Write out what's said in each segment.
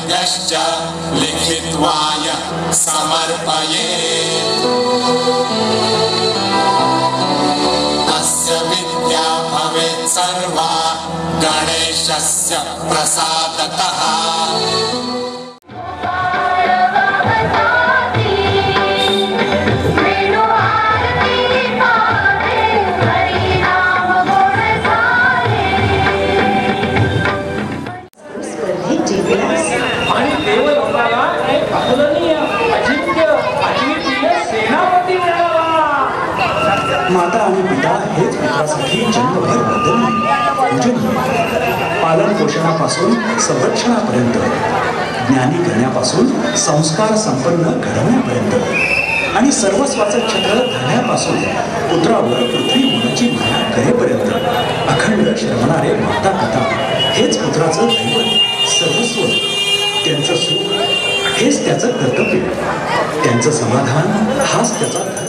वेदमङ्गश्च लिखित्वाय समर्पयेत्। अस्य विद्या भवेत् सर्वा गणेशस्य प्रसादतः। माता आणि पिता हेच पुत्रासाठी जन्मभर बदलणे पूजनीय। पालन पोषणापासून संरक्षणापर्यंत, ज्ञानी करण्यापासून संस्कार संपन्न घडवण्यापर्यंत आणि सर्वस्वाचं छत्र धरण्यापासून पुत्रावर पृथ्वी मुलाची माया करेपर्यंत अखंड श्रवणारे माता पिता हेच पुत्राचं दैवत, सर्वस्व। त्यांचं सुख हेच त्याचं कर्तव्य, त्यांचं समाधान हाच त्याचा धर्म।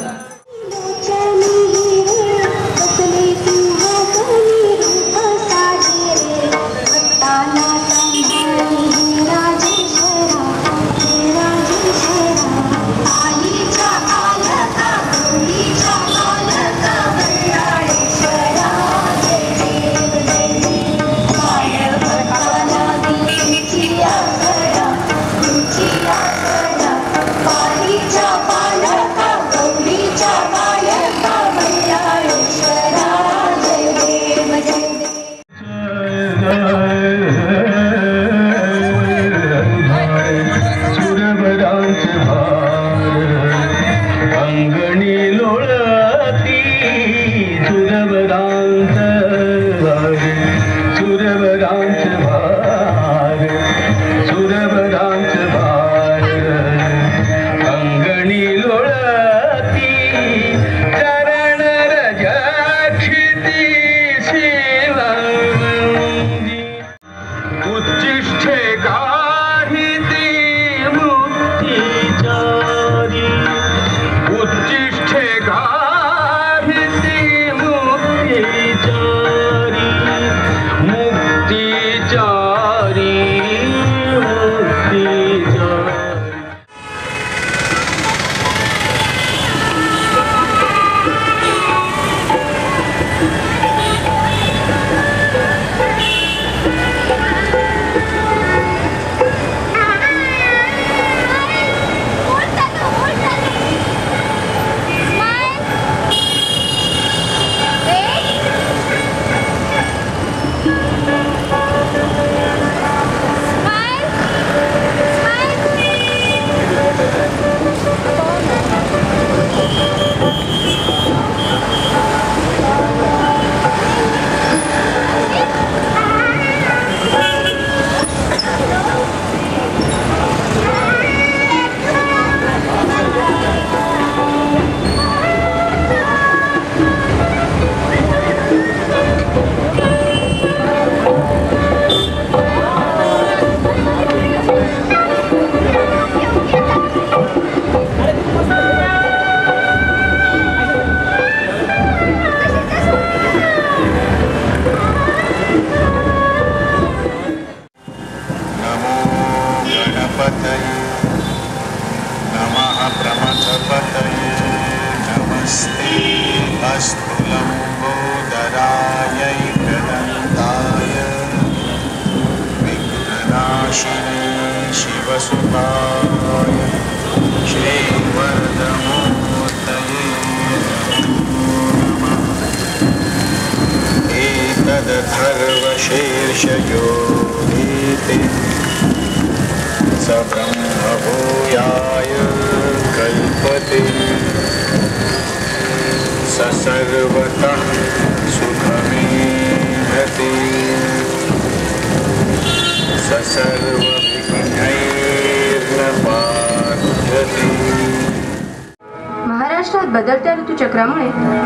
महाराष्ट्रात बदलत्या ऋतुचक्रामुळे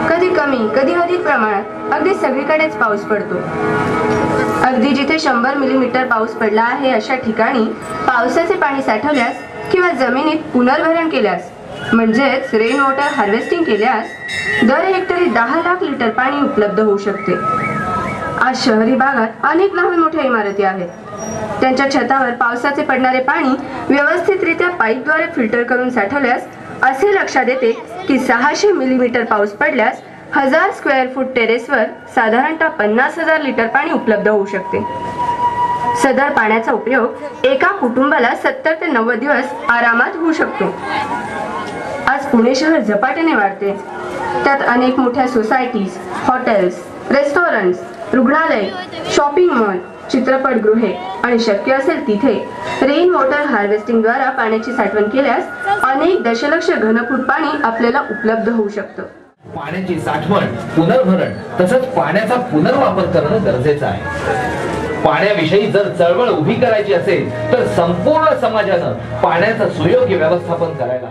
कधी कमी कधी अधिक प्रमाणात अगदी सगळीकडेच पाऊस पडतो। अगदी जिथे 100 मिलीमीटर पाऊस पडला आहे अशा ठिकाणी पावसाचे पाणी साठवल्यास किंवा जमिनीत पुनर्भरण केल्यास म्हणजेच रेन वॉटर हार्वेस्टिंग केल्यास दर हेक्टरी 10 लाख लिटर पाणी उपलब्ध होऊ शकते। आज शहरी भागात अनेक लहान मोठ्या इमारती आहेत, त्यांच्या छतावर पावसाचे पडणारे पाणी व्यवस्थितरित्या पाईपद्वारे फिल्टर करून साठवल्यास असे लक्षात येते की 600 मिलीमीटर पाऊस पडल्यास 1000 स्क्वेअर फूट टेरेसवर साधारणतः 50,000 लिटर पाणी उपलब्ध होऊ शकते. सदर पाण्याचा उपयोग एका कुटुंबाला 70 ते 90 दिवस आरामात होऊ शकतो. आज पुणे शहर झपाट्याने वाढते. त्यात अनेक मोठ्या सोसायटीज, हॉटेल्स, रेस्टॉरंट्स, रुग्णालय, शॉपिंग मॉल, चित्रपटगृहे आणि शक्य असेल तिथे रेन वॉटर हार्वेस्टिंग द्वारा पाण्याची साठवण केल्यास अनेक दशलक्ष घनफूट पाणी आपल्याला उपलब्ध होऊ शकतं. पाण्याची साठवण, पुनर्भरण तसंच पाण्याचा पुनर्वापर करणं गरजेचं आहे. पाण्याविषयी जर चळवळ उभी करायची असेल तर संपूर्ण समाजानं पाण्याचं सुयोग्य व्यवस्थापन करायला